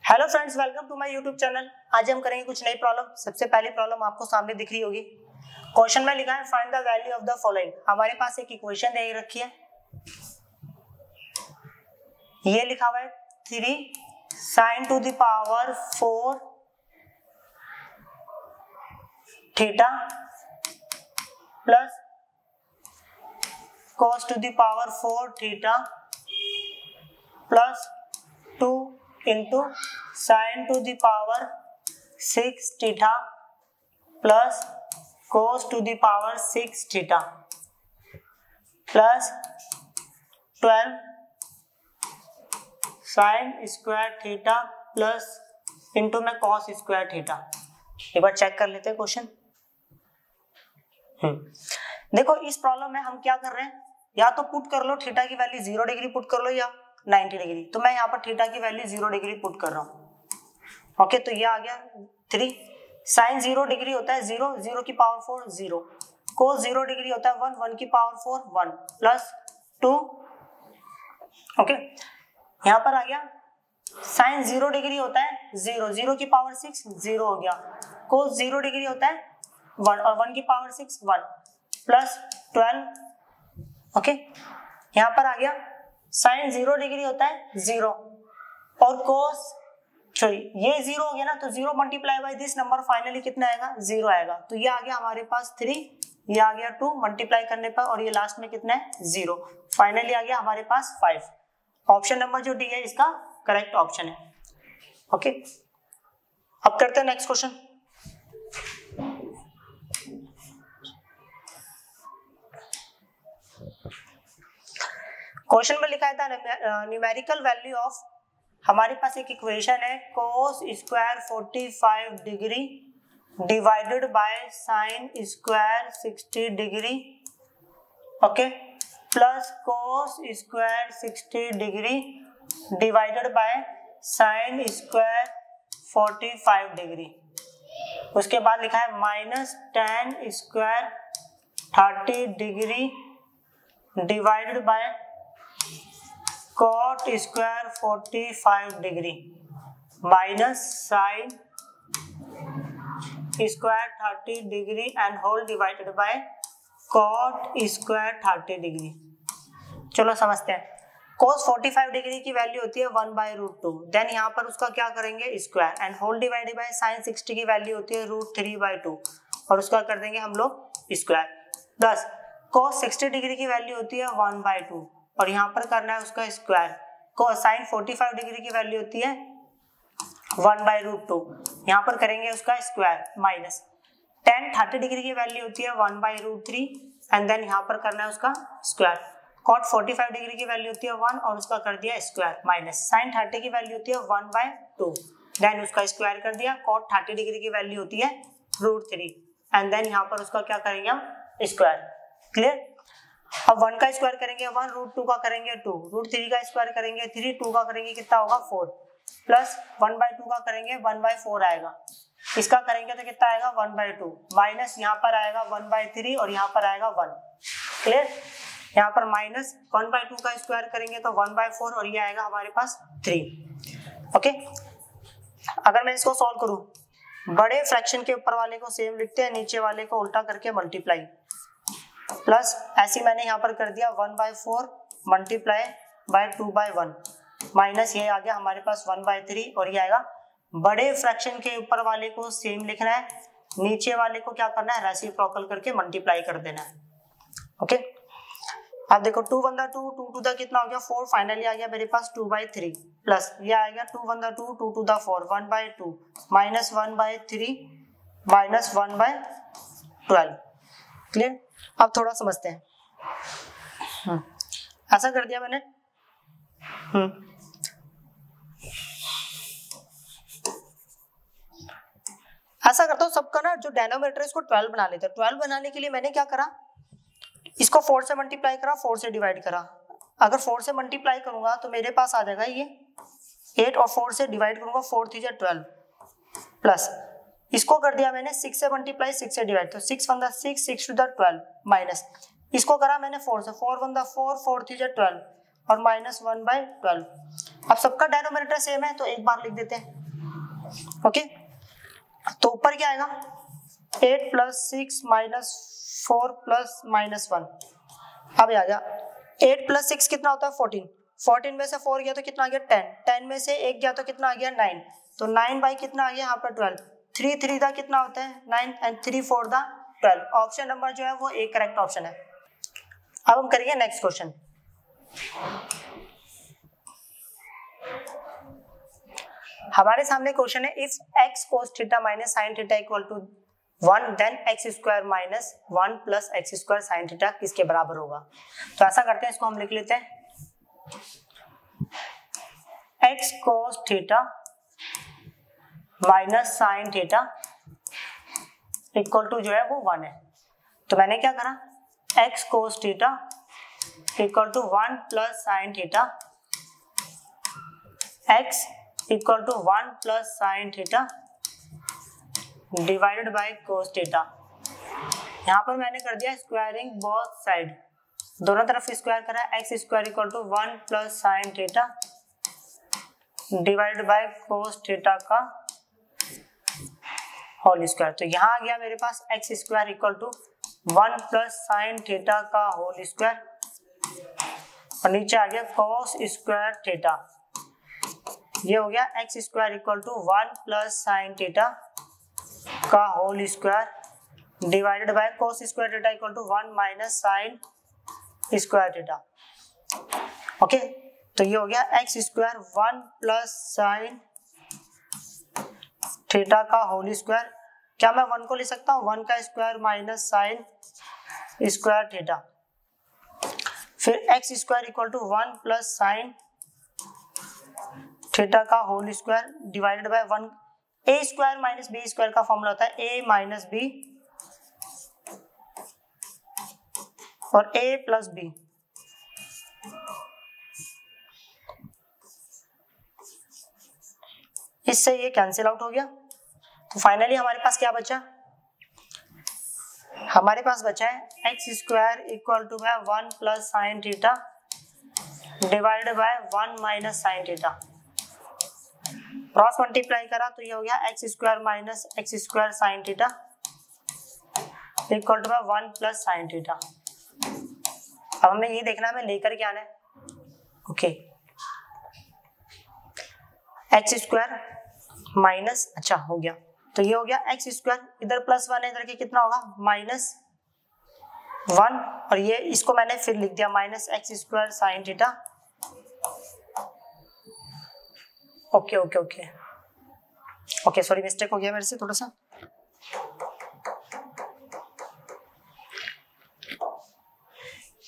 Hello friends, welcome to my YouTube channel. आज हम करेंगे कुछ नई प्रॉब्लम। सबसे पहली प्रॉब्लम आपको सामने दिख रही होगी। क्वेश्चन में लिखा है find the value of the following. हमारे पास एक इक्वेशन दे रखी है, ये लिखा हुआ है 3 sin to the power 4 theta plus cos to the power 4 theta plus 2 into sin to the power 6 theta plus cos to the power 6 theta plus 12 sin square theta plus into में cos square theta। एक बार check कर लेते हैं question. देखो इस problem में हम क्या कर रहे हैं, या तो पुट कर लो थीटा की वैल्यू 0 डिग्री पुट कर लो या 90 डिग्री। तो मैं यहाँ पर थीटा की वैल्यू 0 डिग्री पुट कर रहा हूँ। ओके, तो ये आ गया 3 साइन 0 डिग्री होता है 0, 0 की पावर 4 0, कोस 0 डिग्री होता है 1, 1 की पावर 4 1 प्लस 2। ओके, यहाँ पर आ गया साइन 0 डिग्री होता है 0, 0 की पावर 6 0 हो गया, कोस 0 डिग्री होता है 1 और 1 की पावर 6 1 प्लस 12। ओके, यहाँ पर आ गया साइन 0 डिग्री होता है 0 और कोस ये 0 हो गया ना, तो 0 multiply by this number finally कितना आएगा 0 आएगा। तो ये आ गया हमारे पास 3, ये आ गया 2 मल्टीप्लाई करने पर और ये लास्ट में कितना है 0, फाइनली आ गया हमारे पास 5। ऑप्शन नंबर जो डी है इसका करेक्ट ऑप्शन है। ओके, अब करते हैं नेक्स्ट क्वेश्चन। क्वेश्चन में लिखा था न्यूमेरिकल वैल्यू ऑफ, हमारे पास एक इक्वेशन है cos square 45 degree divided by sine square 60 degree, okay, plus cos square 60 degree divided by sine square 45 degree. उसके बाद लिखा है minus tan square 30 degree divided by cot square 45 degree minus sine square 30 degree and whole divided by cot square 30 degree. चलो समझते हैं। cos 45 degree की value होती है 1/√2, देन यहाँ पर उसका क्या करेंगे square and whole divided by sine 60 की वैल्यू होती है √3/2 और उसका कर देंगे हम लोग स्क्वायर, प्लस cos 60 डिग्री की वैल्यू होती है 1/2 और यहाँ पर करना है उसका स्क्वायर। को साइन 45 डिग्री की वैल्यू होती है 1/√2, यहाँ पर करेंगे उसका स्क्वायर, माइनस tan 30 डिग्री की वैल्यू होती है 1/√3 एंड देन यहाँ पर करना है उसका स्क्वायर। cot 45 डिग्री की वैल्यू होती है 1 और उसका कर दिया स्क्वायर, माइनस साइन 30 की वैल्यू होती है 1/2 देन उसका स्क्वायर कर दिया। cot 30 डिग्री की वैल्यू होती है √3 एंड देन यहाँ पर उसका क्या करेंगे हम स्क्वायर। क्लियर? अब 1 का स्क्वायर करेंगे 1, √2 का करेंगे 2, √3 का स्क्वायर करेंगे 3, 2 का करेंगे कितना होगा 4 प्लस 1/2 का करेंगे 1/4 आएगा, इसका करेंगे तो कितना आएगा 1/2 माइनस यहाँ पर आएगा 1/3 और यहाँ पर आएगा 1। क्लियर? यहाँ पर माइनस 1/2 का स्क्वायर करेंगे तो 1/4 और ये आएगा हमारे पास 3। ओके, अगर मैं इसको सॉल्व करूं, बड़े फ्रैक्शन के ऊपर वाले को सेम लिखते हैं, नीचे वाले को उल्टा करके मल्टीप्लाई, प्लस ऐसे मैंने यहाँ पर कर दिया 1/4 मल्टीप्लाई बाय 2/1 माइनस ये आ गया हमारे पास 1/3 और ये आएगा। बड़े फ्रैक्शन के ऊपर वाले को सेम लिखना है, नीचे वाले को क्या करना है रेसिप्रोकल करके मल्टीप्लाई कर देना है। ओके, अब देखो 2 1 2 2 टू द कितना हो गया 4, फाइनली आ गया मेरे पास 2/3 प्लस ये आएगा 2 1 2 2 to the 4 1/2 minus 1/3 minus 1/12। Clear? अब थोड़ा समझते हैं। ऐसा कर दिया मैंने। ऐसा करता हूँ सबका ना जो डेनोमिनेटर है इसको 12 बना लेते हैं। 12 बनाने के लिए मैंने क्या करा, इसको 4 से मल्टीप्लाई करा, 4 से डिवाइड करा। अगर 4 से मल्टीप्लाई करूंगा तो मेरे पास आ जाएगा ये 8 और 4 से डिवाइड करूंगा 4 3 12 प्लस इसको कर दिया मैंने 6 से मल्टीप्लाई 6 से डिवाइड, तो 6 1 6 6 2 12 माइनस इसको करा मैंने 4 से, 4 1 4 4 3 12 और माइनस 1/12 अब सबका डेनोमिनेटर सेम है तो एक बार लिख देते हैं। ओके, तो ऊपर क्या आएगा 8 + 6 - 4 + -1। अब आ गया 8 + 6 कितना होता है 14, 14 में से 4 गया तो कितना आ गया 10, 10 में से 1 गया तो कितना आ गया 9, तो 9 बाई कितना आ गया यहाँ पर 12, 3 3 दा कितना होता है 9 एंड 3 4 दा 12। ऑप्शन नंबर जो है वो एक करेक्ट ऑप्शन है। अब हम करेंगे नेक्स्ट क्वेश्चन। हमारे सामने क्वेश्चन है if x cos θ - sin θ = 1 then x² - 1 + x² sin θ किसके बराबर होगा। तो ऐसा करते हैं, इसको हम लिख लेते हैं x cos θ - sin θ equal to जो है वो 1 है। तो मैंने क्या करा x cos θ equal to 1 + sin θ, x equal to 1 + sin θ divided by cos θ। यहाँ पर मैंने कर दिया स्क्वायरिंग बोथ साइड, दोनों तरफ स्क्वायर करा, x² equal to 1 + sin θ divided by cos θ का होल स्क्वायर। तो यहाँ आ गया मेरे पास x² इक्वल टू 1 + sin θ का होल स्क्वायर और नीचे आ गया cos स्क्वायर θ। ये हो गया x² इक्वल टू 1 + sin θ का whole square divided by cos square θ equal to 1 - sin square θ। Okay, तो ये हो गया x² 1 + sin θ का होल स्क्वायर। क्या मैं 1 को लिख सकता हूँ 1 का स्क्वायर माइनस sin स्क्वायर θ, फिर x² इक्वल टू 1 + sin θ का whole square divided by 1 a² - b² का फॉर्मूला होता है a - b और a + b। इससे ये कैंसिल आउट हो गया। तो फाइनली हमारे पास क्या बचा, हमारे पास बचा है x² equal to 1 + sin θ divided by 1 - sin θ। Cross multiply करा तो ये हो गया x² - x² sin θ equal to 1 + sin θ। अब हमें ये देखना है हमें लेकर के आना है। ओके, x² माइनस, अच्छा हो गया, तो ये हो गया x², इधर +1 है, इधर के कितना होगा -1 और ये इसको मैंने फिर लिख दिया -x² sin θ। Okay okay okay okay, sorry mistake हो गया मेरे से थोड़ा सा।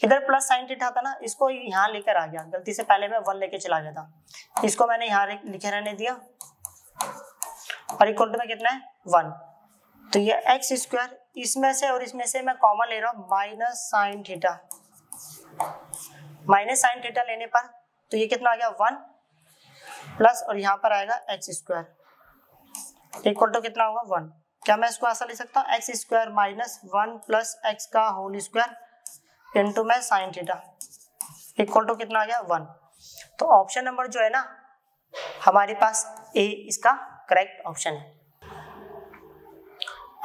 इधर प्लस sin θ था ना, इसको यहाँ लेकर आ गया, गलती से पहले मैं 1 लेके चला गया था, इसको मैंने यहाँ लिखे रहने दिया और इक्वल टू में कितना है 1। तो ये x² इसमें से और इसमें से मैं कॉमन ले रहा हूँ -sin θ, -sin θ लेने पर तो ये कितना आ गया 1 प्लस और यहाँ पर आएगा x² इक्वल टू कितना होगा 1। क्या मैं इसको ऐसा लिख सकता हूँ x² - 1 + x का होल स्क्वायर इंटू में sin θ इक्वल टू कितना आ गया 1। तो ऑप्शन नंबर जो है ना हमारे पास ए इसका करेक्ट ऑप्शन है।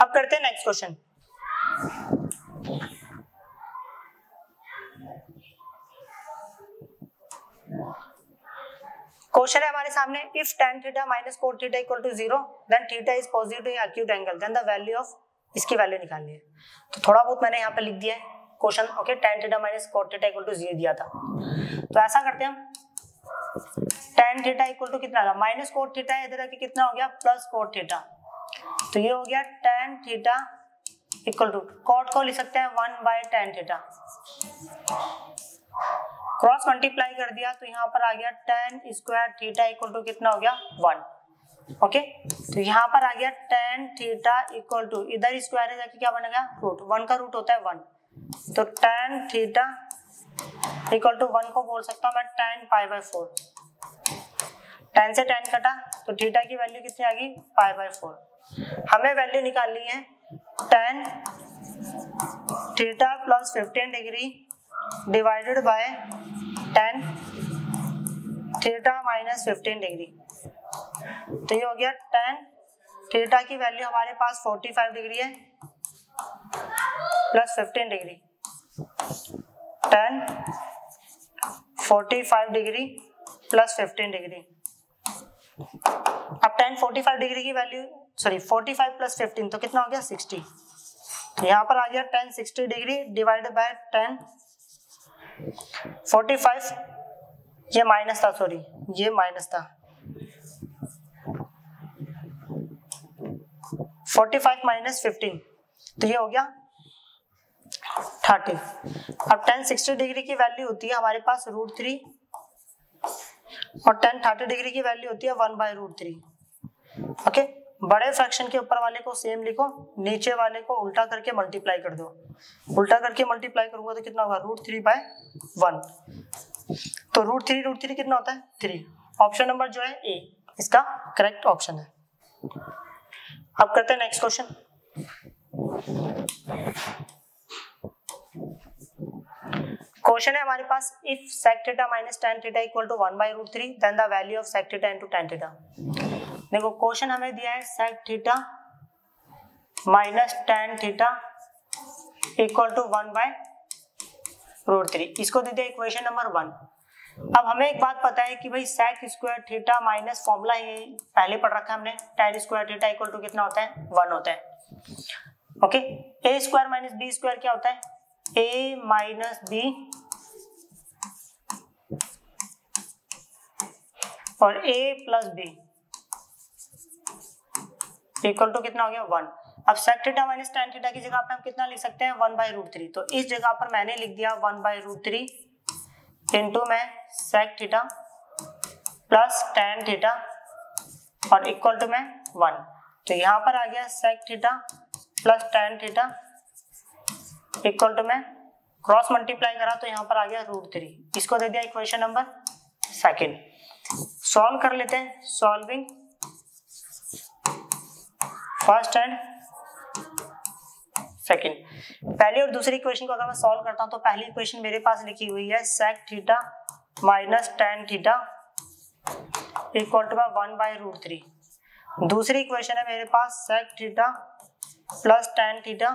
अब करते हैं नेक्स्ट क्वेश्चन। क्वेश्चन है हमारे सामने if tan θ - cot θ equal to 0 then θ is positive acute angle then the value of, इसकी वैल्यू निकालनी है। तो थोड़ा बहुत मैंने यहाँ पे लिख दिया है question. Okay, tan θ - cot θ equal to 0 दिया था, तो ऐसा करते हैं हम tan θ इक्वल टू कितना होगा -cot θ है, इधर आके कितना हो गया +cot θ। तो ये हो गया tan θ इक्वल टू cot को लिख सकते हैं 1/tan θ, क्रॉस मल्टीप्लाई कर दिया तो यहाँ पर आ गया tan स्क्वायर θ इक्वल टू कितना हो गया 1। ओके, तो यहाँ पर आ गया tan θ इक्वल टू, इधर स्क्वायर है जाके क्या बनेगा रूट, 1 का रूट होता है 1, तो tan θ इक्वल टू 1 को बोल सकता हूँ मैं tan π/4। tan से tan कटा तो θ की वैल्यू कितनी आ गई π/4। हमें वैल्यू निकालनी है tan θ + 15 degree divided bye tan theta minus 15 degree. तो ये हो गया tan थीटा की वैल्यू हमारे पास 45 डिग्री है plus 15 degree, tan 45 degree plus 15 degree. अब tan 45 डिग्री की वैल्यू 45 प्लस 15 तो कितना हो गया 60। तो यहाँ पर आ गया tan 60 degree divided bye tan 45, ये माइनस था, ये माइनस था, 45 माइनस 15 तो ये हो गया 30। अब tan 60 डिग्री की वैल्यू होती है हमारे पास √3 और tan 30 डिग्री की वैल्यू होती है 1/√3। ओके, बड़े फ्रैक्शन के ऊपर वाले को सेम लिखो, नीचे वाले को उल्टा करके मल्टीप्लाई कर दो। उल्टा करके मल्टीप्लाई करूंगा तो कितना होगा √3/1। तो √3 कितना होता है 3। ऑप्शन नंबर जो है ए इसका करेक्ट ऑप्शन है। अब करते हैं नेक्स्ट क्वेश्चन। क्वेश्चन है हमारे पास if sec theta minus tan theta equal to 1/√3 then the value of sec theta into tan theta. देखो क्वेश्चन हमें दिया है sec theta minus tan theta equal to 1/√3, इसको दे दिया इक्वेशन नंबर 1। अब हमें एक बात पता है कि भाई sec square theta minus formula ये पहले पढ़ रखा है हमने, tan square theta equal to कितना होता है 1 होता है। Okay, a square minus b square क्या होता है a माइनस b और a plus b equal to कितना हो गया 1। अब sec theta minus tan theta की जगह पे हम कितना लिख सकते हैं 1/√3। तो इस जगह पर मैंने लिख दिया 1/√3 इंटू में sec theta plus tan theta और इक्वल टू में 1। तो यहाँ पर आ गया sec theta plus tan theta equal to में क्रॉस मल्टीप्लाई करा तो यहाँ पर आ गया √3, इसको दे दिया इक्वेशन नंबर 2। सॉल्व कर लेते हैं, सॉल्विंग फर्स्ट एंड सेकंड। पहली और दूसरी इक्वेशन को अगर मैं सॉल्व करता हूं तो पहली इक्वेशन मेरे पास लिखी हुई है sec theta minus tan theta equal to 1/√3। दूसरी इक्वेशन है मेरे पास sec theta plus tan theta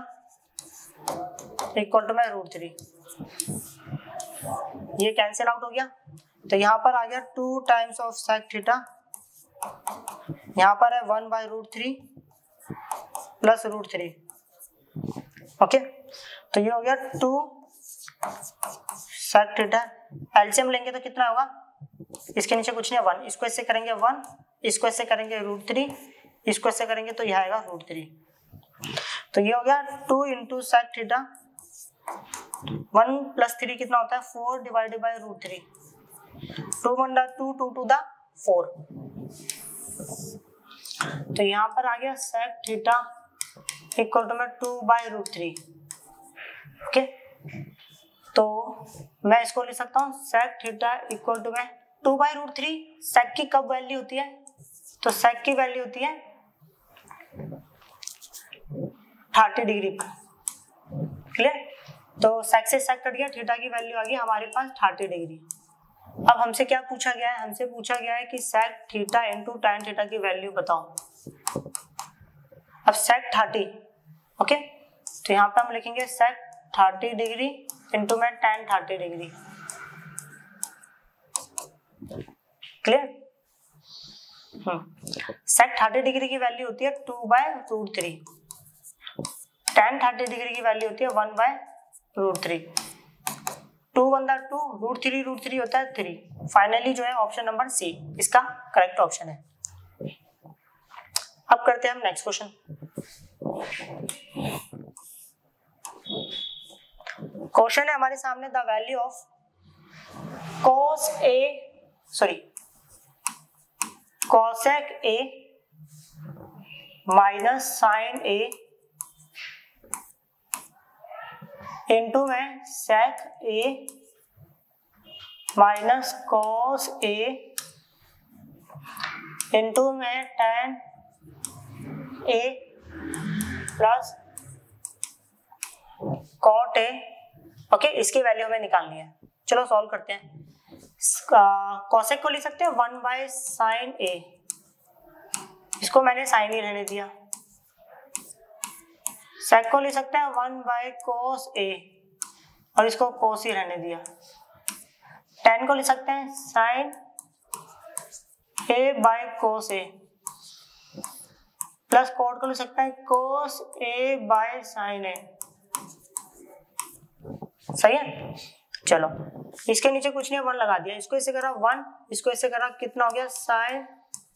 equal to √3। ये कैंसिल आउट हो गया तो यहाँ पर आ गया 2 टाइम्स ऑफ sec थीटा, यहाँ पर है 1/√3 प्लस √3। ओके, तो ये हो गया 2 sec थीटा। एलसीएम लेंगे तो कितना होगा, इसके नीचे कुछ नहीं है 1, इसको इससे करेंगे 1, इसको इससे करेंगे √3, इसको इससे करेंगे तो यह आएगा √3। तो ये हो गया 2 इंटू sec थीटा, 1 प्लस 3 कितना होता है 4 डिवाइडेड बाय √3, 2 1 2 2 2 4। तो यहाँ पर आ गया sec थीटा इक्वल टू में 2/√3। ओके, तो मैं इसको लिख सकता हूँ sec थीटा इक्वल टू में 2/√3। sec की कब वैल्यू होती है, तो sec की वैल्यू होती है 30 डिग्री पर। क्लियर, तो sec से sec कट गया, थीटा की वैल्यू आ गई हमारे पास 30 डिग्री। अब हमसे क्या पूछा गया है, हमसे पूछा गया है कि sec theta into tan theta की वैल्यू बताओ। अब sec 30, ओके, तो यहाँ पे हम लिखेंगे sec 30 डिग्री इंटू में tan 30 degree. Clear, sec 30 degree की वैल्यू होती है 2/√3, tan 30 डिग्री की वैल्यू होती है 1/√3। 2 1 2 √3 होता है 3। फाइनली जो है ऑप्शन नंबर सी इसका करेक्ट ऑप्शन है। अब करते हैं हम नेक्स्ट क्वेश्चन। क्वेश्चन है हमारे सामने the value of cosec a minus sin a into में sec a minus cos a into में tan a plus cot a। Okay, इसकी वैल्यू हमें निकालनी है। चलो सॉल्व करते हैं। कोसेक को लिख सकते हैं 1 बाय साइन ए, इसको मैंने साइन ही रहने दिया। सेक को लिख सकते हैं 1 बाय कोस ए और इसको कोस ही रहने दिया। टेन को लिख सकते हैं sine A by cos A, plus cot को लिख सकते हैं कोस ए बाय साइन ए। सही है, चलो इसके नीचे कुछ नहीं, 1 लगा दिया, इसको ऐसे करा 1, इसको ऐसे करा, कितना हो गया साइन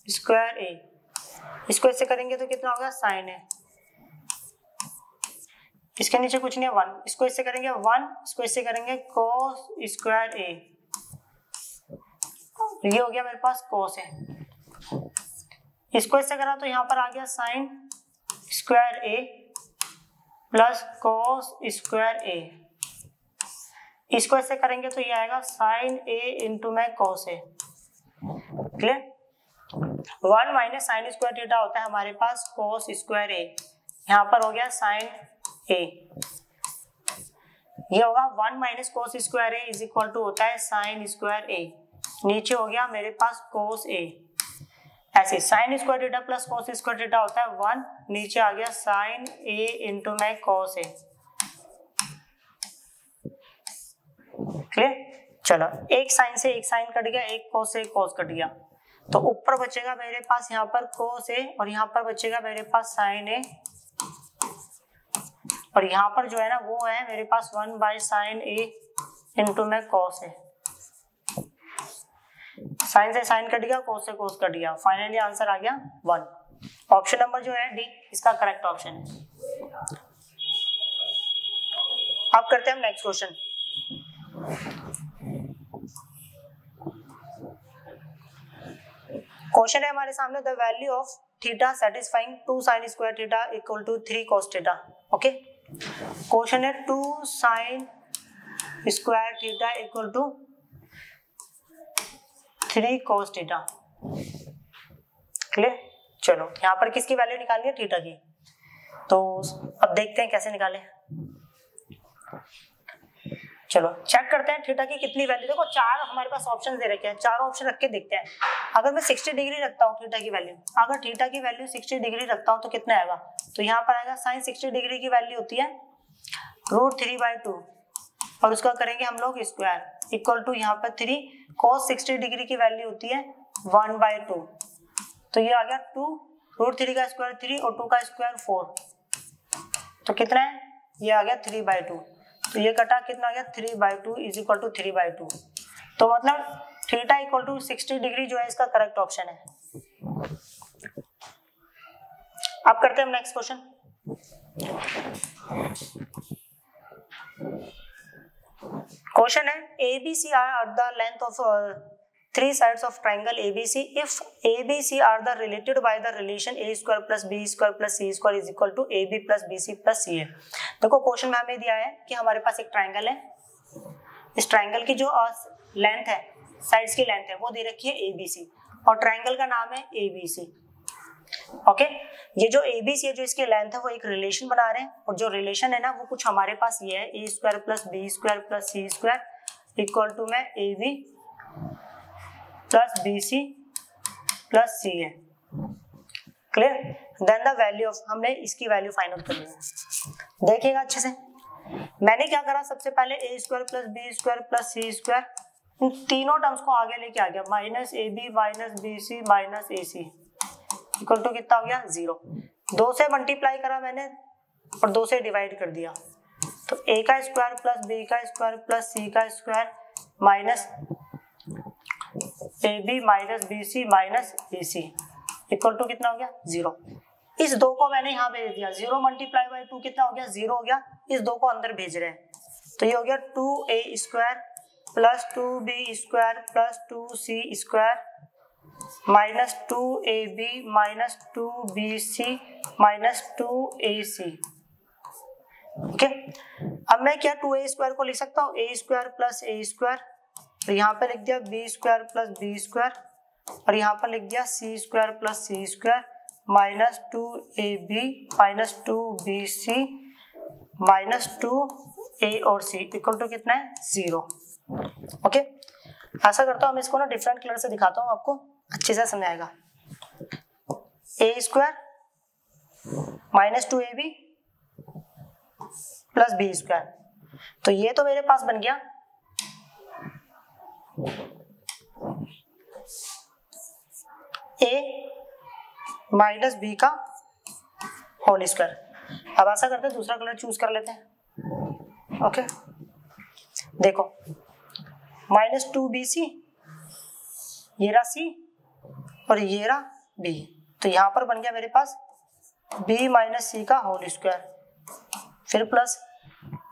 स्क्वायर ए, इसको ऐसे करेंगे तो कितना होगा साइन ए। इसके नीचे कुछ नहीं है 1, इसको ऐसे करेंगे 1, इसको ऐसे करेंगे कोस स्क्वायर ए, ये हो गया मेरे पास कोस ए। इसको ऐसे करा तो यहाँ पर आ गया sine square A plus cos square ए, इसको ऐसे करेंगे तो ये आएगा साइन ए इंटू में cos A. Clear? 1 minus sine square theta होता है हमारे पास कोस स्क्वायर ए, यहाँ पर हो गया साइन ए, ये होगा 1 minus cos square A is equal to होता है साइन स्क्वायर ए, नीचे हो गया मेरे पास कोस ए। ऐसे sign square theta plus cos square theta होता है 1, नीचे आ गया साइन ए इंटू में कोस ए। क्लियर? चलो एक साइन से एक साइन कट गया, एक कोस से एक कोस कट गया, तो ऊपर बचेगा मेरे पास यहाँ पर कोस ए और यहाँ पर बचेगा मेरे पास साइन ए, और यहाँ पर जो है ना वो है मेरे पास 1 बाय साइन ए इंटू में कोस ए। साइन से साइन कट गया, कोस से कोस कट गया, फाइनली आंसर आ गया 1। ऑप्शन नंबर जो है डी इसका करेक्ट ऑप्शन है। अब करते हैं हम नेक्स्ट क्वेश्चन। क्वेश्चन है हमारे सामने, the value of theta satisfying 2 sine square theta equal to 3 cos theta. Okay, question है 2 sine square theta equal to 3 cos theta. Clear? चलो यहाँ पर किसकी वैल्यू निकालनी है, थीटा की, तो अब देखते हैं कैसे निकालें। चलो चेक करते हैं थीटा की कितनी वैल्यू। देखो 4 हमारे पास ऑप्शन दे रखे हैं, 4 ऑप्शन रख के देखते हैं। अगर मैं 60 डिग्री रखता हूँ थीटा की वैल्यू, अगर थीटा की वैल्यू 60 डिग्री रखता हूँ तो कितना आएगा, तो यहाँ पर आएगा साइन 60 डिग्री की वैल्यू होती है √3/2 और उसका करेंगे हम लोग स्क्वायर इक्वल टू यहाँ पर 3 cos 60 डिग्री की वैल्यू होती है 1/2, तो ये आ गया 2 √3 का स्क्वायर 3 और 2 का स्क्वायर 4, तो कितना है, ये आ गया 3/2, तो ये कटा कितना आ गया 3/2 इज इक्वल टू 3/2, तो मतलब थीटा इक्वल टू 60 डिग्री जो है इसका करेक्ट ऑप्शन है। अब करते हैं हम नेक्स्ट क्वेश्चन। क्वेश्चन है ABC are the length of 3 sides of triangle ABC if ABC are the related by the relation a square plus b square plus c square is equal to ab plus bc plus ca। देखो question में हमें दिया है कि हमारे पास एक triangle है, इस ट्राइंगल की जो लेंथ है, साइड्स की लेंथ है वो दे रखी है ABC और ट्राइंगल का नाम है ABC। ओके, ये जो ABC है जो इसकी लेंथ है वो एक रिलेशन बना रहे हैं और जो रिलेशन है ना वो कुछ हमारे पास ये है a square plus b square plus c square equal to में ab plus bc plus c है। Clear? Then the value of, हमने इसकी वैल्यू फाइंड आउट करनी है। देखिएगा अच्छे से, मैंने क्या करा, सबसे पहले a square plus b square plus c square, इन तीनों टर्म्स को आगे लेके आ गया, minus ab minus bc minus ac equal to कितना हो गया 0। 2 से मल्टीप्लाई करा मैंने और 2 से डिवाइड कर दिया, तो a का स्क्वायर प्लस b का स्क्वायर प्लस c का square minus ab minus bc minus ac equal to कितना हो गया 0। इस 2 को मैंने यहाँ भेज दिया, 0 मल्टीप्लाई बाई 2 कितना हो गया 0 हो गया, इस 2 को अंदर भेज रहे हैं, तो ये हो गया 2a square plus 2b square plus 2c square minus 2ab minus 2bc minus 2ac। Okay, अब मैं क्या 2a स्क्वायर को लिख सकता हूँ a square plus a square, तो यहाँ पे लिख दिया b square plus b square और यहाँ पर लिख दिया c square plus c square minus 2ab minus 2bc minus 2a और c इक्वल टू कितना है 0। ओके, ऐसा करता हूँ, मैं इसको ना डिफरेंट कलर से दिखाता हूँ, आपको अच्छे से समझाएगा। A square minus 2ab plus B square, तो ये तो मेरे पास बन गया ए माइनस बी का होल स्क्वायर। अब ऐसा करते हैं, दूसरा कलर चूज कर लेते हैं। ओके, देखो -2bc, ये रहा c और ये रहा b, तो यहां पर बन गया मेरे पास b माइनस सी का होल स्क्वायर, फिर प्लस।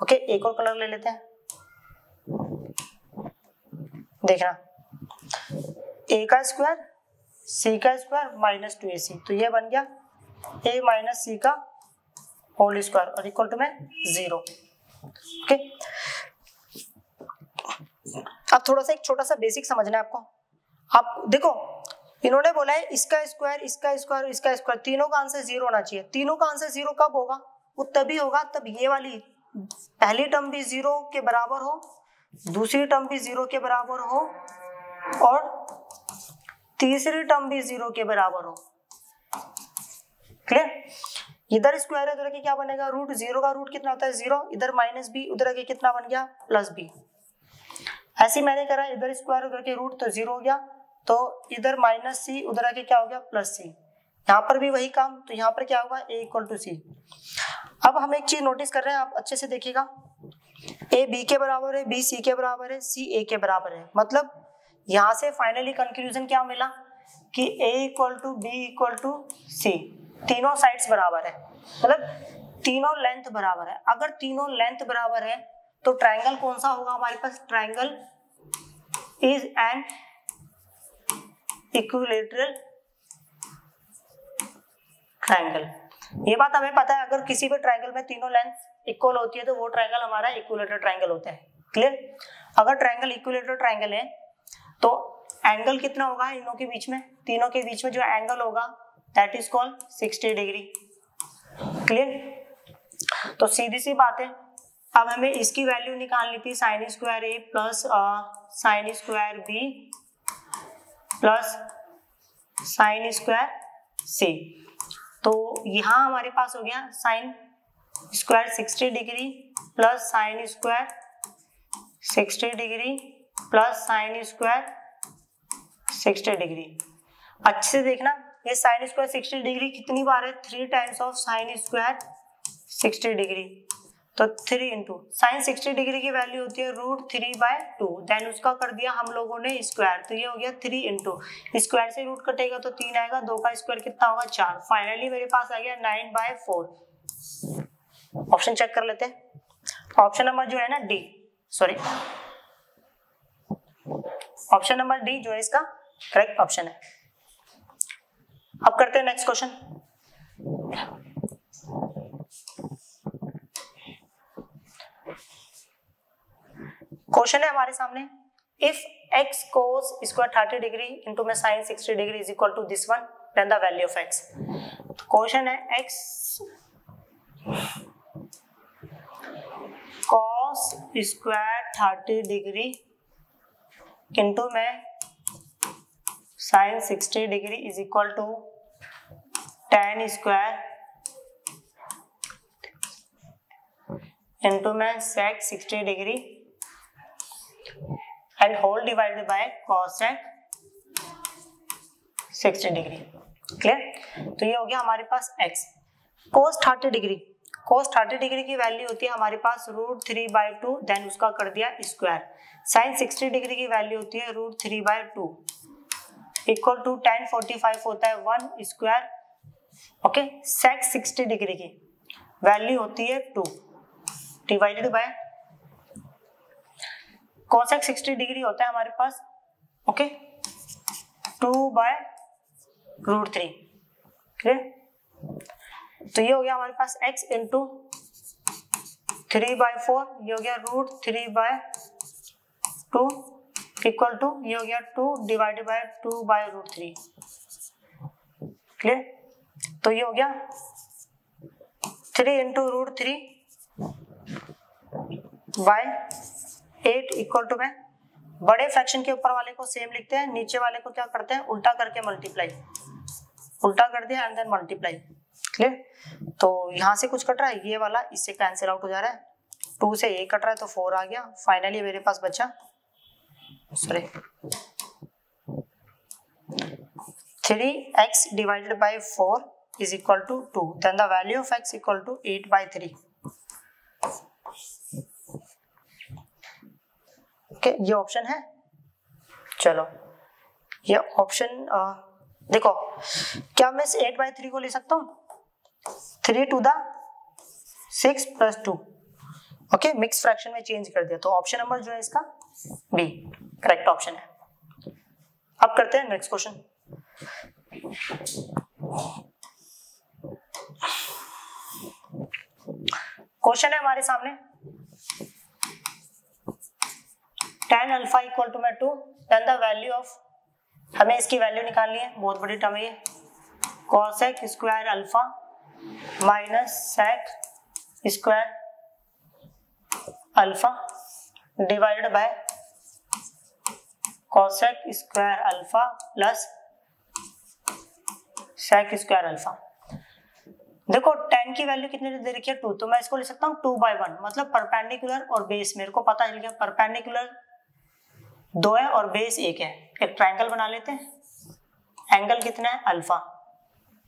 ओके, एक और कलर ले लेते हैं, देखना a का स्क्वायर c का स्क्वायर माइनस 2ac, तो ये बन गया a माइनस सी का होल स्क्वायर और इक्वल टू में 0। ओके, अब थोड़ा सा एक छोटा सा बेसिक समझना है आपको। आप देखो, इन्होंने बोला है इसका स्क्वायर, इसका स्क्वायर, इसका स्क्वायर, तीनों का आंसर 0 होना चाहिए। तीनों का आंसर 0 कब होगा? वो तभी होगा तब ये वाली पहली टर्म भी 0 के बराबर हो, दूसरी टर्म भी 0 के बराबर हो और तीसरी टर्म भी 0 के बराबर हो। क्लियर? इधर स्क्वायर है, उधर के क्या बनेगा? रूट। 0 का रूट कितना होता है? 0। इधर माइनस बी, उधर के कितना बन गया? Plus b. ऐसे मैंने करा, इधर स्क्वायर उधर के रूट, तो 0 हो गया, तो इधर माइनस सी, उधर आके क्या हो गया? प्लस सी। यहाँ पर भी वही काम, तो यहाँ पर क्या होगा? a इक्वल टू सी। अब हम एक चीज नोटिस कर रहे हैं, आप अच्छे से देखिएगा, a b के बराबर है, b c के बराबर है, c a के बराबर है। मतलब यहाँ से फाइनली कंक्लूजन क्या मिला कि a equal to B equal to C, तीनों साइड्स बराबर है, मतलब तीनों लेंथ बराबर है। अगर तीनों लेंथ बराबर है तो ट्रायंगल कौन सा होगा हमारे पास? Triangle is an equilateral triangle. ये बात हमें पता है, अगर किसी भी ट्रायंगल में तीनों लेंथ इक्वल होती है तो वो ट्रायंगल हमारा इक्विलैटरल ट्रायंगल होता है। क्लियर? अगर ट्रायंगल इक्विलैटरल ट्रायंगल है तो एंगल कितना होगा इनों के बीच में? तीनों के बीच में जो एंगल होगा that is called 60 degree. Clear? तो सीधी सी बात है, अब हमें इसकी वैल्यू निकालनी थी sine square A plus sine square B plus sine square C. तो यहाँ हमारे पास हो गया sine square 60 degree plus sine square 60 degree plus sine square 60 degree. अच्छे से देखना, ये साइन स्क्वायर 60 डिग्री कितनी बार है? 3 times of sine square 60 degree, तो 3 इंटू साइन 60 डिग्री की वैल्यू होती है √3/2, देन उसका कर दिया हम लोगों ने स्क्वायर, तो ये हो गया 3 इंटू स्क्वायर से रूट कटेगा तो 3 आएगा, 2 का स्क्वायर कितना होगा? 4। फाइनली मेरे पास आ गया 9/4। ऑप्शन चेक कर लेते हैं। ऑप्शन नंबर जो है ना D, sorry option number D जो है इसका करेक्ट ऑप्शन है। अब करते हैं नेक्स्ट क्वेश्चन। क्वेश्चन है हमारे सामने, if x cos square 30 degree into में sine 60 degree is equal to this one, then the value of x। Question है x cos square 30 degree into में sine 60 degree is equal to tan square into में sec 60 degree and whole divided by cosec 60 degree. Clear? तो ये हो गया हमारे पास x। cos 30 degree, cos 30 degree की वैल्यू होती है हमारे पास √3/2, देन उसका कर दिया स्क्वायर। sin 60 डिग्री की वैल्यू होती है √3/2 इक्वल टू tan 45 होता है 1 स्क्वायर। ओके, sec 60 डिग्री की वैल्यू होती है 2 डिवाइडेड बाय cosec 60 डिग्री होता है हमारे पास, ओके 2/√3। क्लियर? तो ये हो गया हमारे पास x इंटू 3/4, ये हो गया √3/2 इक्वल टू ये हो गया 2 डिवाइडेड बाय 2/√3। क्लियर? तो ये हो गया 3 इंटू √3/8 इक्वल टू में बड़े फ्रैक्शन के ऊपर वाले को सेम लिखते हैं, नीचे वाले को क्या करते हैं, उल्टा करके मल्टीप्लाई, उल्टा कर दिया एंड देन मल्टीप्लाई। क्लियर? तो यहाँ से कुछ कट रहा है, ये वाला इससे कैंसिल आउट हो जा रहा है, 2 से ये कट रहा है तो 4 आ गया। फाइनली मेरे पास बचा 3x divided by 4 is equal to 2, then the value of x equal to 8/3। Okay, ये ऑप्शन है। चलो ये ऑप्शन देखो, क्या मैं 8/3 को ले सकता हूँ, 3 to the 6 + 2। Okay, mix fraction में चेंज कर दिया, तो ऑप्शन नंबर जो है इसका बी करेक्ट ऑप्शन है। अब करते हैं नेक्स्ट क्वेश्चन। क्वेश्चन है हमारे सामने, tan alpha equal to 2, then the value of, हमें इसकी वैल्यू निकालनी है, बहुत बड़ी टर्म है ये, cosec square alpha minus sec square alpha divided by cosec square alpha plus sec square alpha. देखो tan की वैल्यू कितनी दे रखी है 2, तो मैं इसको ले सकता हूँ 2/1, मतलब परपेंडिकुलर और बेस मेरे को पता चल गया, परपेंडिकुलर 2 है और बेस 1 है। एक ट्रायंगल बना लेते हैं, एंगल कितना है अल्फा।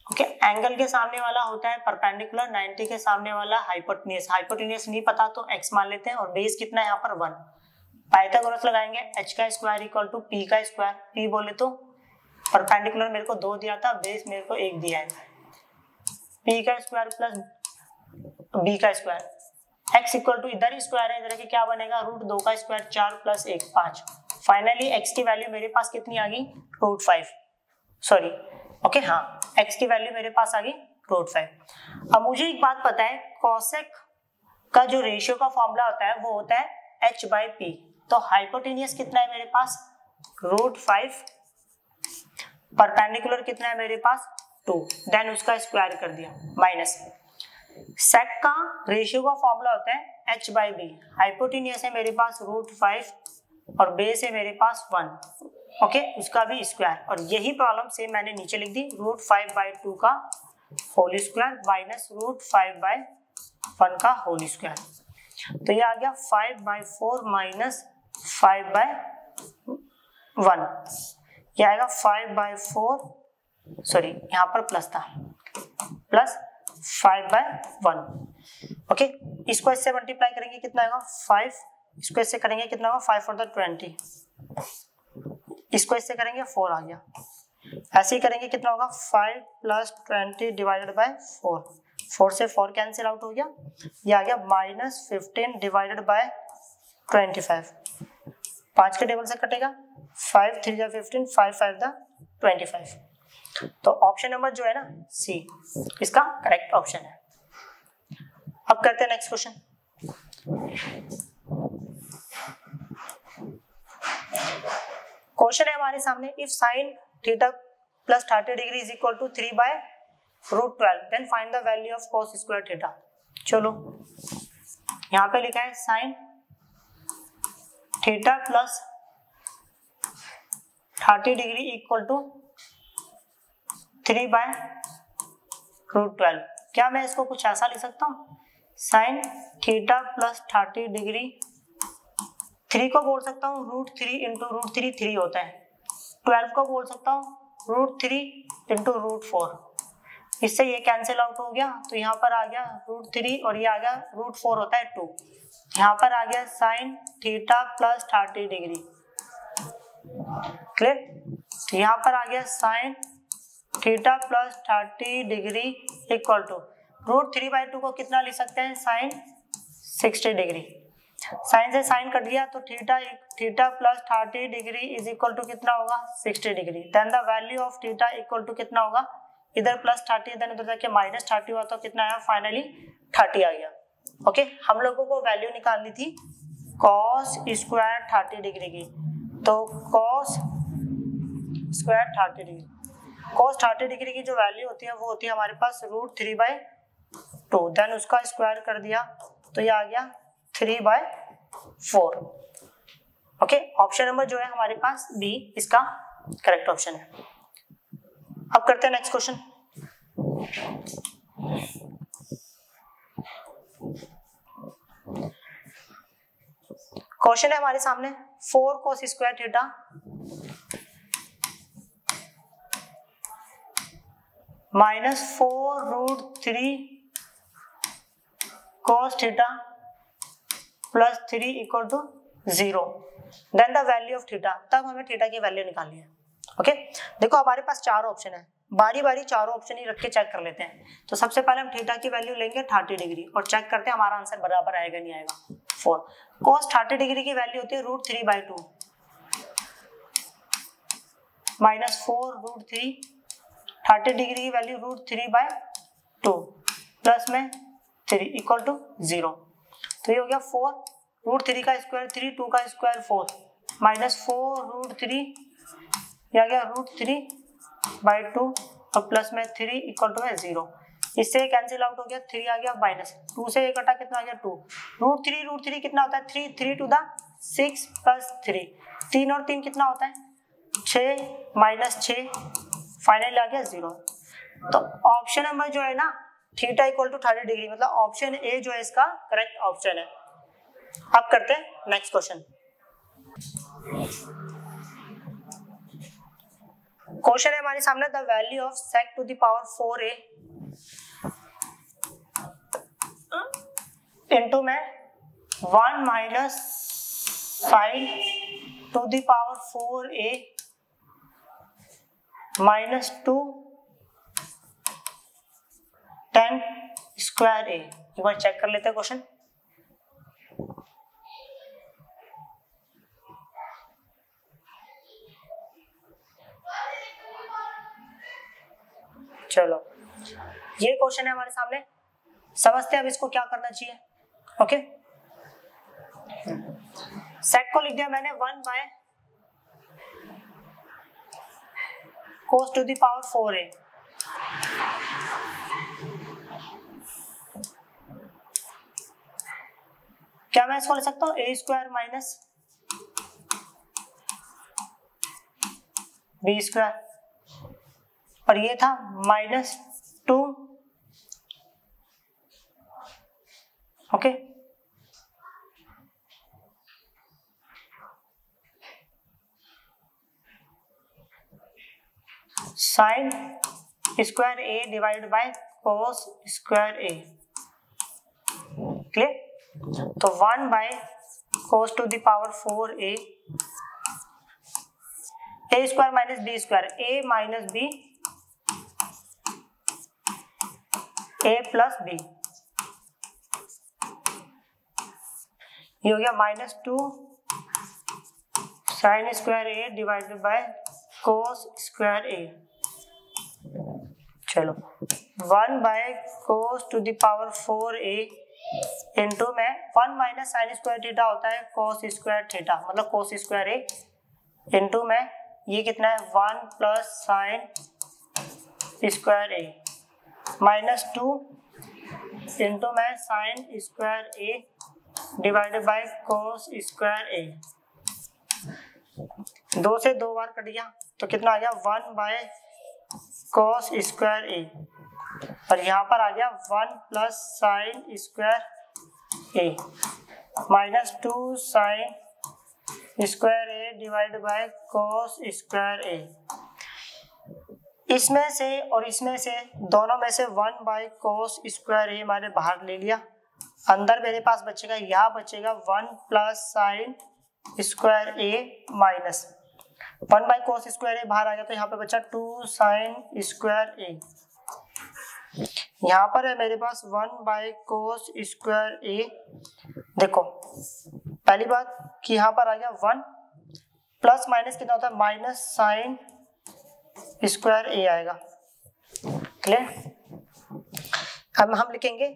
ओके, एंगल के सामने वाला होता है परपेंडिकुलर, 90 के सामने वाला हाइपोटेन्यूज, हाइपोटेन्यूज नहीं पता तो x मान लेते हैं, और बेस कितना है यहाँ पर 1। पाइथागोरस लगाएंगे, h का स्क्वायर इक्वल टू p का स्क्वायर, p बोले तो परपेंडिकुलर मेरे को 2 दिया था, बेस मेरे को 1 दिया है, p का स्क्वायर प्लस b का स्क्वायर, x इक्वल टू इधर ही स्क्वायर है, इधर के क्या बनेगा, √2 का स्क्वायर 4 + 1 5। फाइनली x की वैल्यू मेरे पास कितनी आ गई, √5, सॉरी ओके हाँ, x की वैल्यू मेरे पास आ गई √5। अब मुझे एक बात पता है, cosec का जो रेशियो का फॉर्मूला होता है वो होता है h/p, तो हाइपोटेनियस कितना है मेरे पास √5, परपेंडिकुलर कितना है मेरे पास 2, देन उसका स्क्वायर कर दिया माइनस। सेक का रेशियो का फॉर्मूला होता है h/b, हाइपोटेनियस है मेरे पास √5 और बेस है मेरे पास 1, ओके उसका भी स्क्वायर, और यही प्रॉब्लम सेम मैंने नीचे लिख दी, √5/2 का होल स्क्वायर माइनस √5/1 का होल स्क्वायर, तो ये आ गया 5/4 माइनस 5/1, ये आएगा 5/4, सॉरी यहाँ पर प्लस था, प्लस 5/1। ओके, इसको इससे मल्टीप्लाई करेंगे कितना आएगा 5, इसको इससे करेंगे कितना होगा 5 × 20, इसको इससे करेंगे 4 आ गया, ऐसे ही करेंगे कितना होगा 5 + 20 डिवाइडेड बाय 4, 4 से 4 कैंसिल आउट हो गया, ये आ गया -15 डिवाइडेड बाय 25, 5 के टेबल से कटेगा, 5 3 × 15, 5 5 × 25, तो ऑप्शन नंबर जो है ना सी इसका करेक्ट ऑप्शन है। अब करते हैं नेक्स्ट क्वेश्चन। क्वेश्चन है हमारे सामने, if sin θ + 30 degree is equal to 3/√12 then find the value of cos square θ। चलो यहाँ पे लिखा है sin θ + 30 डिग्री इक्वल टू 3/√12। क्या मैं इसको कुछ ऐसा लिख सकता हूँ, sin θ + 30 डिग्री, 3 को बोल सकता हूँ √3 × √3, 3 होता है, 12 को बोल सकता हूँ √3 × √4, इससे ये कैंसिल आउट हो गया, तो यहाँ पर आ गया √3 और ये आ गया √4 होता है 2, यहाँ पर आ गया sin θ + 30 डिग्री, क्लियर, यहाँ पर आ गया sin θ + 30 डिग्री इक्वल टू √3/2 को कितना लिख सकते हैं sin 60 डिग्री, साइन से साइन कट गया तो theta + 30 degree is equal to कितना होगा 60 degree, then the value of theta equal to कितना होगा, इधर +30 देन उधर जाके -30 हुआ तो कितना आया, फाइनली 30 आ गया। ओके, हम लोगों को वैल्यू निकालनी थी cos स्क्वायर 30 डिग्री की, तो cos square 30 degree, cos 30 degree की जो वैल्यू होती है वो होती है हमारे पास √3/2, देन उसका स्क्वायर कर दिया तो ये आ गया 3/4। ओके, ऑप्शन नंबर जो है हमारे पास बी इसका करेक्ट ऑप्शन है। अब करते हैं नेक्स्ट क्वेश्चन। क्वेश्चन है हमारे सामने 4 cos square theta minus 4√3 cos theta plus 3 equal to 0, then the value of theta. तब हमें थीटा की वैल्यू निकालनी है। ओके, देखो हमारे पास चार ऑप्शन है, बारी बारी चारों ऑप्शन ही रख के चेक कर लेते हैं। तो सबसे पहले हम थीटा की वैल्यू लेंगे 30 डिग्री और चेक करते हैं हमारा आंसर बराबर आएगा नहीं आएगा। 4 cos 30 डिग्री की वैल्यू होती है √3/2 माइनस 4√3, 30 डिग्री की वैल्यू √3/2 प्लस में 3 इक्वल टू 0। तो ये हो गया 4 √3 का स्क्वायर 3, 2 का स्क्वायर 4 माइनस 4√3, ये आ गया √3/2 और प्लस में 3 इक्वल टू है 0। इससे कैंसिल आउट हो गया, 3 आ गया माइनस 2 से ये कटा कितना आ गया 2, √3 कितना होता है 3, 3 टू द 6 प्लस 3, 3 और 3 कितना होता है 6 माइनस 6, फाइनली आ गया 0। तो ऑप्शन नंबर जो है ना थीटा इक्वल टू 30 डिग्री, मतलब ऑप्शन ए जो है इसका करेक्ट ऑप्शन है। अब करते हैं नेक्स्ट क्वेश्चन। क्वेश्चन है हमारे सामने the value of sec to the power 4a into में 1 minus sin to the power 4a minus 2 tan square a। एक बार चेक कर लेते हैं क्वेश्चन। चलो ये क्वेश्चन है हमारे सामने, समझते हैं अब इसको क्या करना चाहिए। ओके, सेट को लिख दिया मैंने 1 by cos to the power 4a, क्या मैं इसको लिख सकता हूँ a square minus b square, और ये था minus 2, okay, sine square A divided by cos square A. Clear? तो 1 by cos to the power 4a, A square minus B square, A minus B, A plus B, ये हो गया minus 2 sine square A divided by cos square A. चलो 1 by cos to the power 4a into में 1 minus sine square theta होता है cos square theta, मतलब कोस square ए, into में ये कितना है 1 plus sine square A minus 2 into में sine square A divided by cos square A. 2 से 2 बार कट गया तो कितना आ गया 1 बाय कोस स्क्वायर ए, और यहाँ पर आ गया 1 plus sine square A minus 2 sine square A divided by cos square A. इसमें से और इसमें से दोनों में से 1 बाय कोस स्क्वायर ए मैंने बाहर ले लिया, अंदर मेरे पास बचेगा, यहाँ बचेगा 1 plus sine square A minus 1 by cos square A बाहर आ गया तो यहाँ पे बचा 2 साइन स्क्वायर ए। यहाँ पर है मेरे पास 1 बाय कोस स्क्वायर ए। देखो पहली बात कि यहाँ पर आ गया 1 प्लस माइनस कितना होता है माइनस साइन स्क्वायर ए आएगा। क्लियर? अब हम लिखेंगे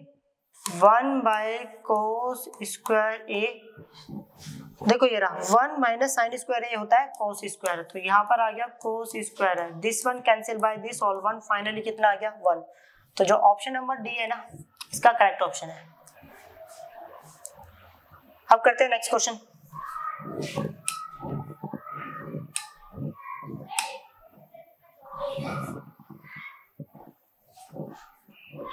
1 बाय कोस स्क्वायर ए, देखो ये रहा 1 माइनस साइन स्क्वायर ए होता है कोस स्क्वायर, तो यहाँ पर आ गया कोस स्क्वायर है, this one cancel by this all one, finally कितना आ गया 1। तो जो ऑप्शन नंबर डी है ना इसका करेक्ट ऑप्शन है। अब करते हैं नेक्स्ट क्वेश्चन।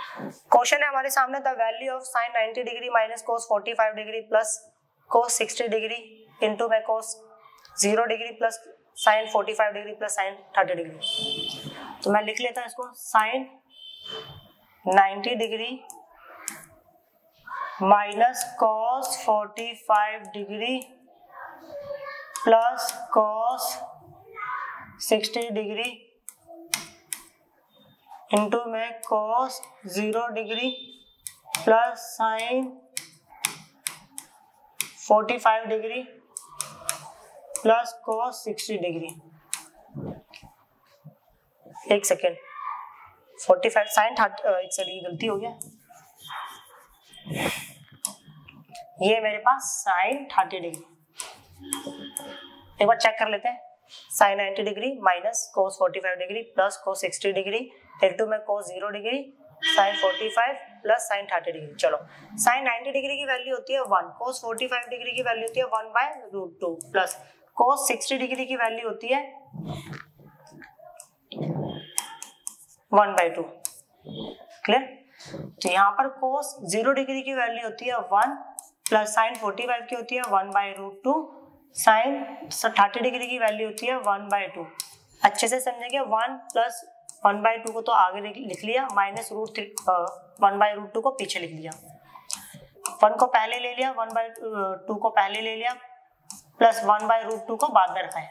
क्वेश्चन है हमारे सामने, the value of sine 90 degree minus cos 45 degree plus cos 60 degree into में cos 0 degree plus sine 45 degree plus sine 30 degree. तो मैं लिख लेता हूं इसको, sine 90 degree minus cos 45 degree plus cos 60 degree into में cos 0 degree plus sine 45 degree plus cos 60 degree. एक second, 45 sine 30, एक सेकेंड गलती हो गया, ये मेरे पास साइन 30 डिग्री। एक बार चेक कर लेते हैं, sine 90 degree minus cos 45 degree plus cos 60 degree into में cos 0 degree sine 45 plus sine 30 degree. चलो, साइन 90 डिग्री की वैल्यू होती है 1, कोस 45 डिग्री की वैल्यू होती है 1/√2 प्लस कोस 60 डिग्री की वैल्यू होती है 1/2। क्लियर? तो यहाँ पर कोस 0 डिग्री की वैल्यू होती है 1 प्लस साइन 45 की होती है 1/√2, साइन 30 डिग्री की वैल्यू होती है 1/2। अच्छे से समझेंगे, 1 प्लस 1/2 को तो आगे लिख लिया, माइनस √1/√2 को पीछे लिख लिया, 1 को पहले ले लिया, 1/2 को पहले ले लिया, प्लस 1/√2 को बाद में रखा है।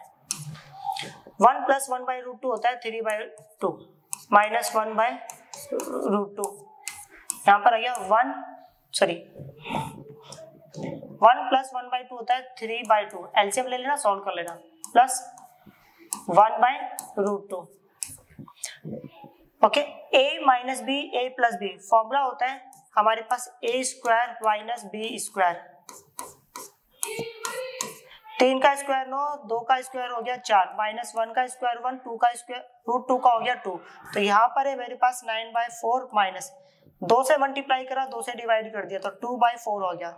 1 प्लस 1/√2 होता है 3/2 माइनस 1/√2। यहाँ पर आ गया 1 प्लस 1/2 होता है 3/2, एलसीएम ले लेना, सॉल्व कर लेना, plus 1/√2। Okay, a minus b, a plus b, formula होता है हमारे पास a square minus B square. 3 का स्क्वायर 9, 2 का स्क्वायर हो गया 4, माइनस 1 का स्क्वायर 1, 2 का स्क्वायर √2 का हो गया 2। तो यहाँ पर है मेरे पास 9/4 माइनस 2 से मल्टीप्लाई करा, 2 से डिवाइड कर दिया तो 2/4 हो गया।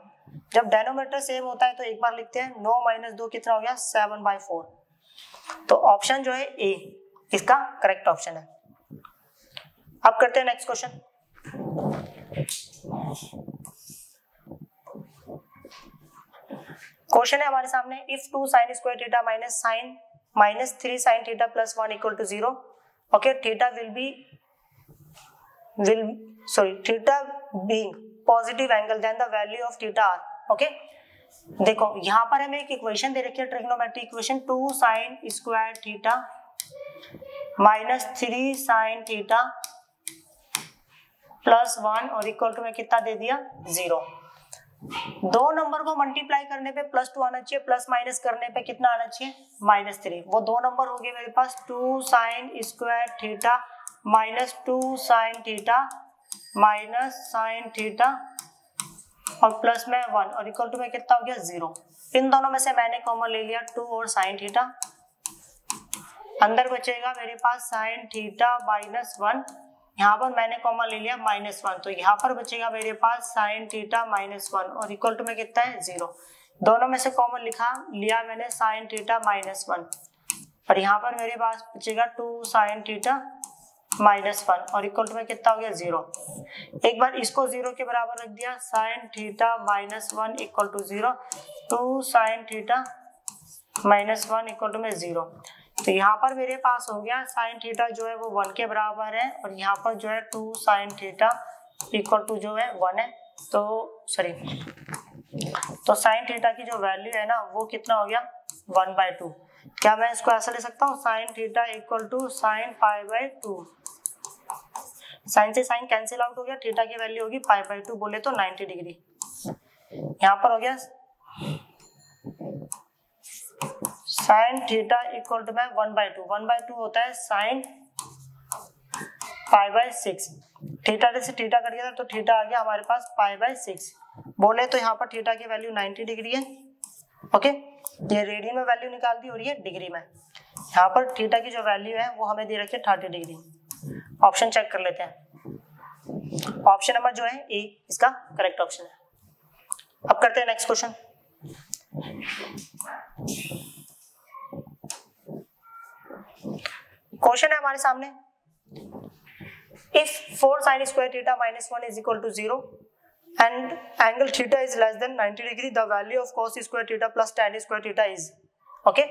जब डेनोमिनेटर सेम होता है तो एक बार लिखते हैं, 9 माइनस 2 कितना हो गया, 7/4। तो ऑप्शन जो है ए इसका करेक्ट ऑप्शन है। अब करते हैं नेक्स्ट क्वेश्चन। क्वेश्चन है हमारे सामने, if 2 sin square theta minus 3 sin theta plus 1 equal to 0, okay, theta theta being positive angle, then the value of theta are. Okay, देखो यहाँ पर हमें एक इक्वेशन दे रखी है, trigonometric equation, 2 sin square theta minus 3 sin theta plus 1 और equal to में कितना दे दिया, 0। दो नंबर को मल्टीप्लाई करने पे +2 आना चाहिए, प्लस माइनस करने पे कितना आना चाहिए, -3। वो दो नंबर हो गए मेरे पास, 2 sin square theta minus 2 sin theta minus sin theta और प्लस में 1 और इक्वल टू में कितना हो गया, 0। इन दोनों में से मैंने कॉमन ले लिया 2 और sin थीटा, अंदर बचेगा मेरे पास sin थीटा माइनस 1, यहाँ पर मैंने कॉमन ले लिया -1, तो यहाँ पर बचेगा मेरे पास sin थीटा माइनस 1 और इक्वल टू में कितना है, 0। दोनों में से कॉमन लिया मैंने sin थीटा माइनस 1 और यहाँ पर मेरे पास बचेगा 2 sin थीटा माइनस 1 और इक्वल टू में कितना हो गया, 0। एक बार इसको 0 के बराबर रख दिया, sin theta minus 1 equal to 0, 2 sin theta minus 1 equal to में 0। तो यहाँ पर मेरे पास हो गया sin थीटा जो है वो 1 के बराबर है और यहाँ पर जो है 2 sin थीटा इक्वल टू जो है 1 है, तो सॉरी, तो sin थीटा की जो वैल्यू है ना वो कितना हो गया, 1/2। क्या मैं इसको ऐसा ले सकता हूँ, sin theta equal to sin π/2, sine से साइन कैंसिल आउट हो गया, थीटा की वैल्यू होगी π/2, बोले तो 90 डिग्री। यहाँ पर हो गया साइन थीटा इक्वल टू में 1/2 होता है साइन π/6। थीटा से थीटा कट गया तो थीटा आ गया हमारे पास π/6, बोले तो यहाँ पर थीटा की वैल्यू 90 डिग्री है। ओके, ये रेडियन में वैल्यू निकाल दी और ये डिग्री में। यहाँ पर थीटा की जो वैल्यू है वो हमें दे रखी है 30 डिग्री। ऑप्शन चेक कर लेते हैं, ऑप्शन नंबर जो है ए इसका करेक्ट ऑप्शन है। अब करते हैं नेक्स्ट क्वेश्चन। क्वेश्चन है हमारे सामने, If 4 sin square theta minus 1 is equal to 0 and angle theta is less than 90 degree, the value of cos square theta plus tan square theta is, okay?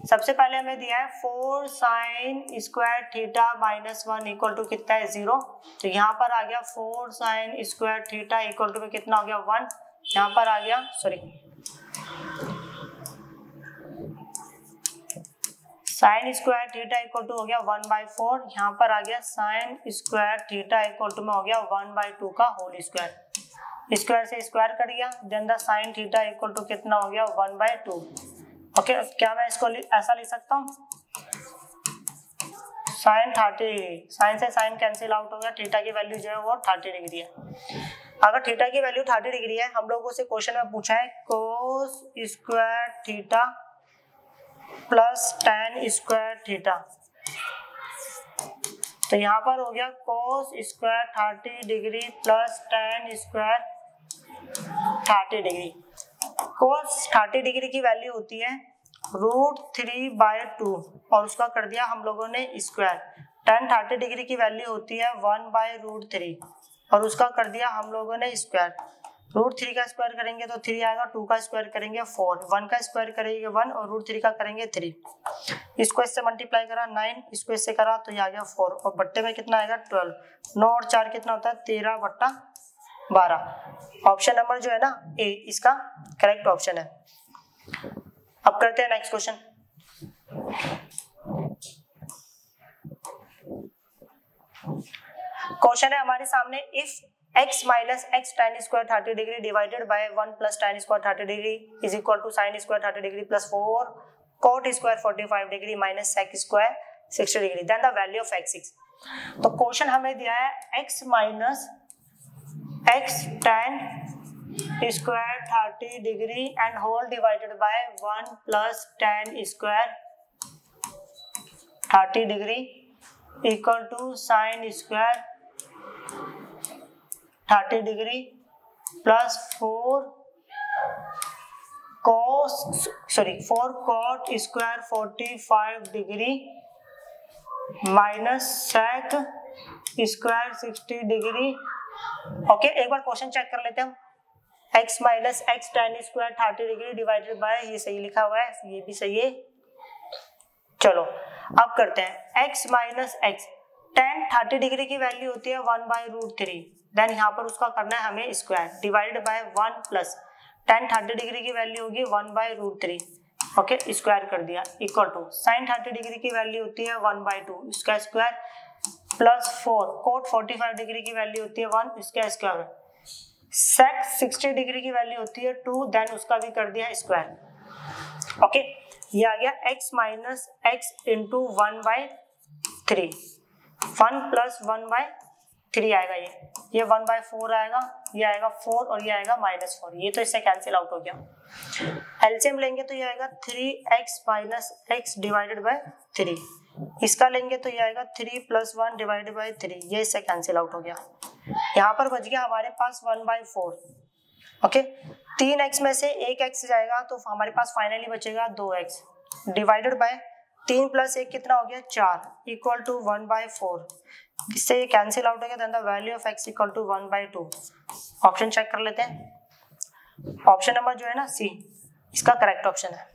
सबसे पहले हमें दिया है 4 sin square theta minus 1 equal to कितना है 0, तो यहाँ पर आ गया 4 sin square theta equal to में कितना हो गया 1, यहाँ पर आ गया sine square theta equal to हो गया 1/4, यहाँ पर आ गया sine square theta equal to में हो गया 1/2 का होल स्क्वायर, स्क्वायर से स्क्वायर कर दिया, then the sine theta equal to कितना हो गया 1/2। ओके, क्या मैं इसको ऐसा लिख सकता हूँ, साइन 30 डिग्री, साइन से साइन कैंसिल आउट हो गया, थीटा की वैल्यू जो है वो 30 डिग्री है। अगर थीटा की वैल्यू 30 डिग्री है, हम लोगों से क्वेश्चन में पूछा है cos square theta plus tan square theta, तो यहाँ पर हो गया cos square 30 degree plus tan square 30 degree. Cos 30 degree की वैल्यू होती है √3/2 और उसका कर दिया हम लोगों ने स्क्वायर। टैन 30 डिग्री की वैल्यू होती है 1/√3 और उसका कर दिया हम लोगों ने स्क्वायर। √3 का स्क्वायर करेंगे तो 3 आएगा, 2 का स्क्वायर करेंगे 4, 1 का स्क्वायर करेंगे 1 और √3 का करेंगे 3। इसको इससे मल्टीप्लाई करा 9, इसको इससे करा तो ये आ गया 4 और बट्टे में कितना आएगा 12, 9 और 4 कितना होता है 13/12। ऑप्शन नंबर जो है ना ए इसका करेक्ट ऑप्शन है। अब करते हैं नेक्स्ट क्वेश्चन। क्वेश्चन है हमारे सामने, if x minus x tan square 30 degree divided by 1 plus tan square 30 degree is equal to sin square 30 degree plus 4 cot square 45 degree minus sec square 60 degree, then the value of x6। तो question हमें दिया है x minus x tan square 30 degree and whole divided by 1 plus tan square 30 degree equal to sin square 30 degree plus 4 cot square 45 degree minus sec square 60 degree. Okay, एक बार question check कर लेते हैं हम। x minus x tan square 30 degree divided bye, ये सही लिखा हुआ है, ये भी सही है। चलो अब करते हैं x minus x, tan 30 degree की वैल्यू होती है 1/√3, देन यहाँ पर उसका करना है हमें square divided by 1 plus tan 30 degree की वैल्यू होगी 1/√3, ओके स्क्वायर कर दिया इक्वल टू sin 30 डिग्री की वैल्यू होती है 1/2, इसका स्क्वायर प्लस 4 cot 45 डिग्री की वैल्यू होती है 1, इसका स्क्वायर, sec 60 डिग्री की वैल्यू होती है 2, देन उसका भी कर दिया स्क्वायर। ओके, ये आ गया x minus x into 1/3, 1 plus 1/3 आएगा, ये 1/4 आएगा, ये आएगा 4 और ये आएगा -4, ये तो इससे कैंसिल आउट हो गया। एलसीएम लेंगे तो ये आएगा 3x minus x divided by 3, इसका लेंगे तो ये आएगा 3 + 1 डिवाइडेड बाय 3, ये इससे कैंसिल आउट हो गया। यहाँ पर बच गया हमारे पास 1/4। ओके, 3x में से 1x जाएगा तो हमारे पास फाइनली बचेगा 2x डिवाइडेड बाय 3 + 1 कितना हो गया 4 इक्वल टू 1/4, इससे ये कैंसिल आउट हो गया, then the value of x equal to 1/2। Option check कर लेते हैं। ऑप्शन नंबर जो है ना सी इसका करेक्ट ऑप्शन है।